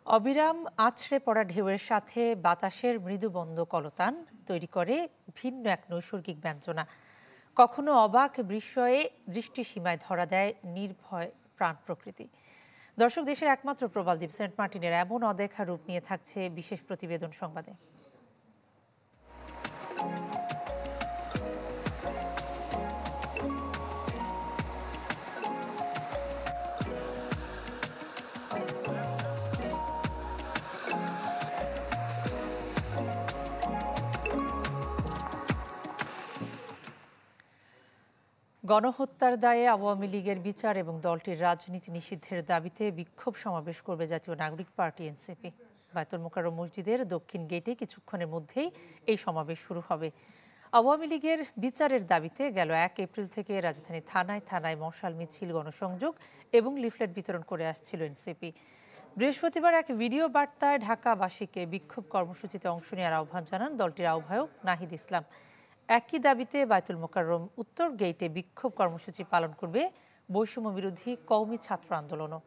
অবিরাম আছড়ে পড়া ঢেউয়ের সাথে বাতাসের মৃদুবন্ধ কলতান তৈরি করে ভিন্ন এক নৈসর্গিক ব্যঞ্জনা। কখনো অবাক বিস্ময়ে দৃষ্টিসীমায় ধরা দেয় নির্ভয় প্রাণ প্রকৃতি। দর্শক, দেশের একমাত্র প্রবাল দ্বীপ সেন্ট মার্টিনের এমন অদেখা রূপ নিয়ে থাকছে বিশেষ প্রতিবেদন সংবাদে। গণহত্যার দায়ে আওয়ামী লীগের বিচার এবং দলটির রাজনীতি নিষিদ্ধের দাবিতে বিক্ষোভ সমাবেশ করবে জাতীয় নাগরিক পার্টি এনসিপি। বায়তুল মোকাররম মসজিদের দক্ষিণ গেটে কিছুক্ষণের মধ্যেই এই সমাবেশ শুরু হবে। আওয়ামী লীগের বিচারের দাবিতে গেল 1 এপ্রিল থেকে রাজধানী থানায় থানায় মশাল মিছিল, গণসংযোগ এবং লিফলেট বিতরণ করে আসছিল এনসিপি। বৃহস্পতিবার এক ভিডিও বার্তায় ঢাকাবাসীকে বিক্ষোভ কর্মসূচিতে অংশ নেওয়ার আহ্বান জানান দলটির আহ্বায়ক নাহিদ ইসলাম। একই দাবিতে বায়তুল মোকাররম উত্তর গেইটে বিক্ষোভ কর্মসূচি পালন করবে বৈষম্য বিরোধী কওমি ছাত্র আন্দোলনও।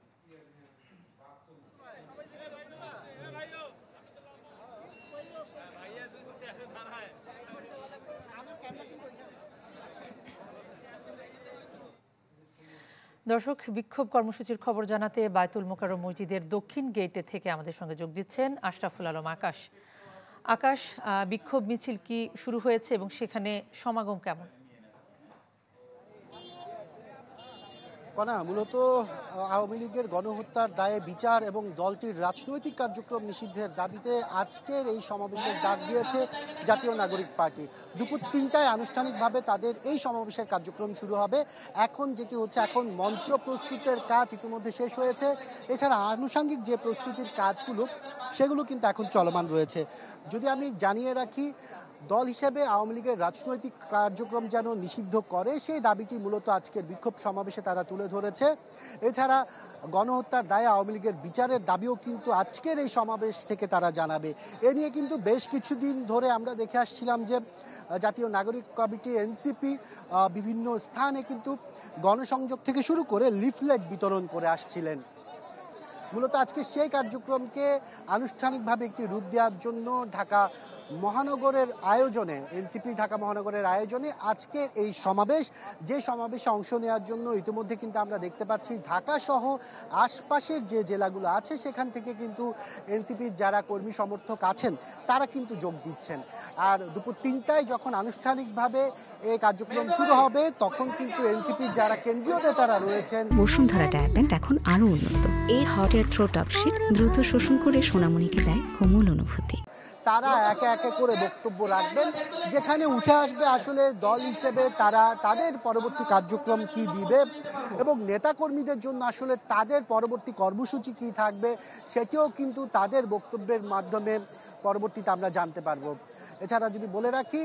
দর্শক, বিক্ষোভ কর্মসূচির খবর জানাতে বায়তুল মোকাররম মসজিদের দক্ষিণ গেইটে থেকে আমাদের সঙ্গে যোগ দিচ্ছেন আশরাফুল আলম আকাশ। আকাশ, বিক্ষোভ মিছিল কি শুরু হয়েছে এবং সেখানে সমাগম কেমন? মূলত আওয়ামী লীগের গণহত্যার দায়ে বিচার এবং দলটির রাজনৈতিক কার্যক্রম নিষিদ্ধের দাবিতে আজকের এই সমাবেশের ডাক দিয়েছে জাতীয় নাগরিক পার্টি। দুপুর 3টায় আনুষ্ঠানিকভাবে তাদের এই সমাবেশের কার্যক্রম শুরু হবে। এখন যেটি হচ্ছে, এখন মঞ্চ প্রস্তুতের কাজ ইতিমধ্যে শেষ হয়েছে। এছাড়া আনুষঙ্গিক যে প্রস্তুতির কাজগুলো সেগুলো কিন্তু এখন চলমান রয়েছে। যদি আমি জানিয়ে রাখি, দল হিসেবে আওয়ামী লীগের রাজনৈতিক কার্যক্রম যেন নিষিদ্ধ করে সেই দাবিটি মূলত আজকের বিক্ষোভ সমাবেশে তারা তুলে ধরেছে। এছাড়া গণহত্যার দায়ে আওয়ামী লীগের বিচারের দাবিও কিন্তু আজকের এই সমাবেশ থেকে তারা জানাবে। এ নিয়ে কিন্তু বেশ কিছুদিন ধরে আমরা দেখে আসছিলাম যে জাতীয় নাগরিক কমিটি এনসিপি বিভিন্ন স্থানে কিন্তু গণসংযোগ থেকে শুরু করে লিফলেট বিতরণ করে আসছিলেন। মূলত আজকে সেই কার্যক্রমকে আনুষ্ঠানিকভাবে একটি রূপ দেওয়ার জন্য ঢাকা মহানগরের আয়োজনে, এনসিপি ঢাকা মহানগরের আয়োজনে আজকে এই সমাবেশ, যে সমাবেশে অংশ নেওয়ার জন্য ইতিমধ্যে কিন্তু আমরা দেখতে পাচ্ছি ঢাকা সহ আশপাশের যে জেলাগুলো আছে সেখান থেকে কিন্তু এনসিপির যারা কর্মী সমর্থক আছেন তারা কিন্তু যোগ দিচ্ছেন। আর দুপুর 3টায় যখন আনুষ্ঠানিকভাবে এই কার্যক্রম শুরু হবে তখন কিন্তু এনসিপির যারা কেন্দ্রীয় নেতারা রয়েছেন। বসুন্ধরা ডায়াপেন্ট এখন আরো উন্নত। এই হট এয়ার থ্রো টপশিট দ্রুত শোষণ করে সোনামণিকে দেয় কোমল অনুভূতি। তারা একে একে করে বক্তব্য রাখবেন, যেখানে উঠে আসবে আসলে দল হিসেবে তারা তাদের পরবর্তী কার্যক্রম কি দিবে এবং নেতাকর্মীদের জন্য আসলে তাদের পরবর্তী কর্মসূচি কি থাকবে সেটিও কিন্তু তাদের বক্তব্যের মাধ্যমে পরবর্তীতে আমরা জানতে পারবো। এছাড়া যদি বলে রাখি,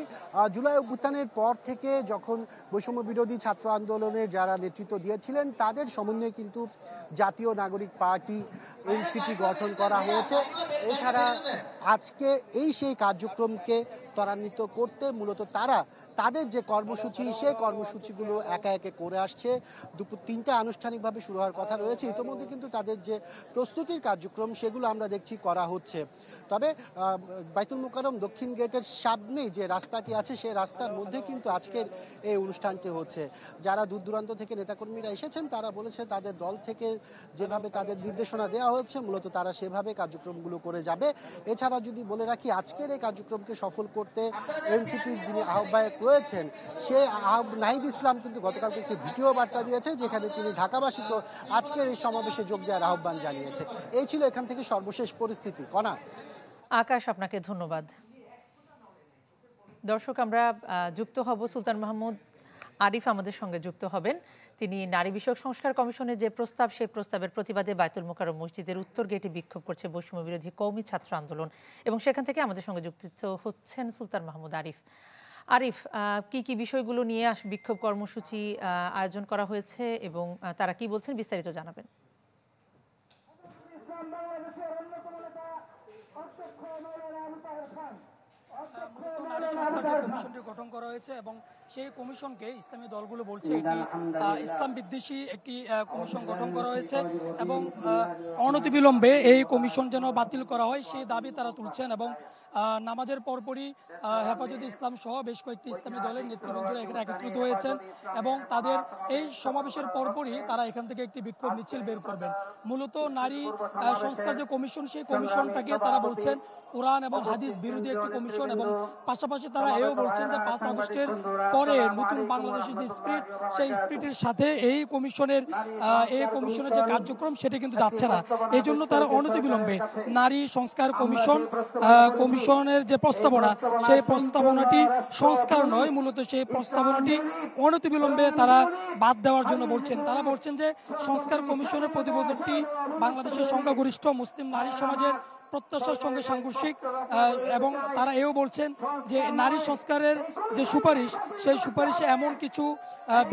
জুলাই অভ্যুত্থানের পর থেকে যখন বৈষম্য বিরোধী ছাত্র আন্দোলনের যারা নেতৃত্ব দিয়েছিলেন তাদের সমন্বয়ে কিন্তু জাতীয় নাগরিক পার্টি এনসিপি গঠন করা হয়েছে। এছাড়া আজকে সেই কার্যক্রমকে ত্বরান্বিত করতে মূলত তারা তাদের যে কর্মসূচি সেই কর্মসূচিগুলো একে একে করে আসছে। দুপুর 3টায় আনুষ্ঠানিকভাবে শুরু হওয়ার কথা রয়েছে। ইতিমধ্যে কিন্তু তাদের যে প্রস্তুতির কার্যক্রম সেগুলো আমরা দেখছি করা হচ্ছে। তবে বায়তুল মোকাররম দক্ষিণ গেটের সামনে যে রাস্তাটি আছে সেই রাস্তার মধ্যে কিন্তু আজকের এই অনুষ্ঠানটি হচ্ছে। যারা দূর দূরান্ত থেকে নেতাকর্মীরা এসেছেন তারা বলেছে তাদের দল থেকে যেভাবে তাদের নির্দেশনা দেওয়া হচ্ছে মূলত তারা সেভাবে কার্যক্রমগুলো করে যাবে। এছাড়া যদি বলে রাখি, আজকের এই কার্যক্রমকে সফল করতে এনসিপির যিনি আহ্বায়ক রয়েছেন সে নাহিদ ইসলাম কিন্তু গতকালকে একটি ভিডিও বার্তা দিয়েছে, যেখানে তিনি ঢাকাবাসীকে আজকের এই সমাবেশে যোগ দেওয়ার আহ্বান জানিয়েছে। এই ছিল এখান থেকে সর্বশেষ পরিস্থিতি। কণা। আকাশ, আপনাকে ধন্যবাদ। দর্শক, আমরা যুক্ত হব, সুলতান মাহমুদ আরিফ আমাদের সঙ্গে যুক্ত হবেন। তিনি নারী বিষয়ক সংস্কার কমিশনের যে প্রস্তাব সেই প্রস্তাবের প্রতিবাদে বায়তুল মোকাররম মসজিদের উত্তর গেটে বিক্ষোভ করছে বৈষম্য বিরোধী কওমি ছাত্র আন্দোলন এবং সেখান থেকে আমাদের সঙ্গে যুক্ত হচ্ছেন সুলতান মাহমুদ আরিফ। আরিফ, কি কি বিষয়গুলো নিয়ে বিক্ষোভ কর্মসূচি আয়োজন করা হয়েছে এবং তারা কি বলছেন বিস্তারিত জানাবেন। নারী সংস্কার যে কমিশনটি গঠন করা হয়েছে এবং সেই কমিশনকে ইসলামী দলগুলো বলছে এটি ইসলাম বিদ্বেষী একটি কমিশন গঠন করা হয়েছে এবং অনতিবিলম্বে এই কমিশন যেন বাতিল করা হয় সেই দাবি তারা তুলছেন এবং নামাজের পরপরই হেফাজতে ইসলাম সহ বেশ কয়েকটি ইসলামী দলের নেতৃবৃন্দরা এখানে একত্রিত হয়েছেন এবং তাদের এই সমাবেশের পরপরই তারা এখান থেকে একটি বিক্ষোভ মিছিল বের করবেন। মূলত নারী সংস্কার যে কমিশন সেই কমিশনটাকে তারা বলছেন কোরআন এবং হাদিস বিরোধী একটি কমিশন এবং পাশাপাশি তারা এও বলছেন যে 5 আগস্টের পরে নতুন বাংলাদেশের যে স্পিরিট সেই স্পিরিটের সাথে এই কমিশনের যে কার্যক্রম সেটা কিন্তু যাচ্ছে না। এই জন্য তারা অনতিবিলম্বে নারী সংস্কার কমিশনের যে প্রস্তাবনা সেই প্রস্তাবনাটি সংস্কার নয়, মূলত সেই প্রস্তাবনাটি অনতিবিলম্বে তারা বাদ দেওয়ার জন্য বলছেন। তারা বলছেন যে সংস্কার কমিশনের প্রতিবেদনটি বাংলাদেশের সংখ্যাগরিষ্ঠ মুসলিম নারী সমাজের প্রত্যাশার সঙ্গে সাংঘর্ষিক এবং তারা এও বলছেন যে নারী সংস্কারের যে সুপারিশ সেই সুপারিশে এমন কিছু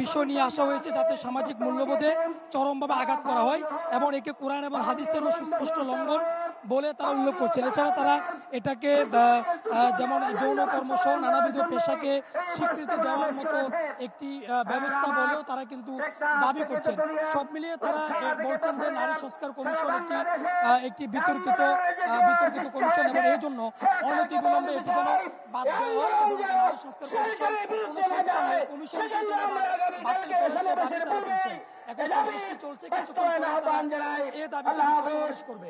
বিষয় নিয়ে আসা হয়েছে যাতে সামাজিক মূল্যবোধে চরমভাবে আঘাত করা হয় এবং একে কোরআন এবং হাদিসেরও সুস্পষ্ট লঙ্ঘন বলে তারা উল্লেখ করছেন। এছাড়া তারা এটাকে যেমন যৌন কর্মসহ নানাবিধ পেশাকে স্বীকৃতি দেওয়ার মতো একটি ব্যবস্থা বলেও তারা কিন্তু দাবি করছেন। সব মিলিয়ে তারা বলছেন যে নারী সংস্কার কমিশন একটি বিতর্কিত কমিশন এবং এই জন্য অনতিবিলম্বে এটি যেন বাদ দেওয়া হয় এবং নারী সংস্কার কমিশন কোনো সংস্কার নয়, কমিশনকে যেন বাতিল করে সে দাবি তারা তুলছেন। এখন সমাবেশটি চলছে, কিছুক্ষণ পরে তারা এই দাবিতে বিক্ষোভ সমাবেশ করবে।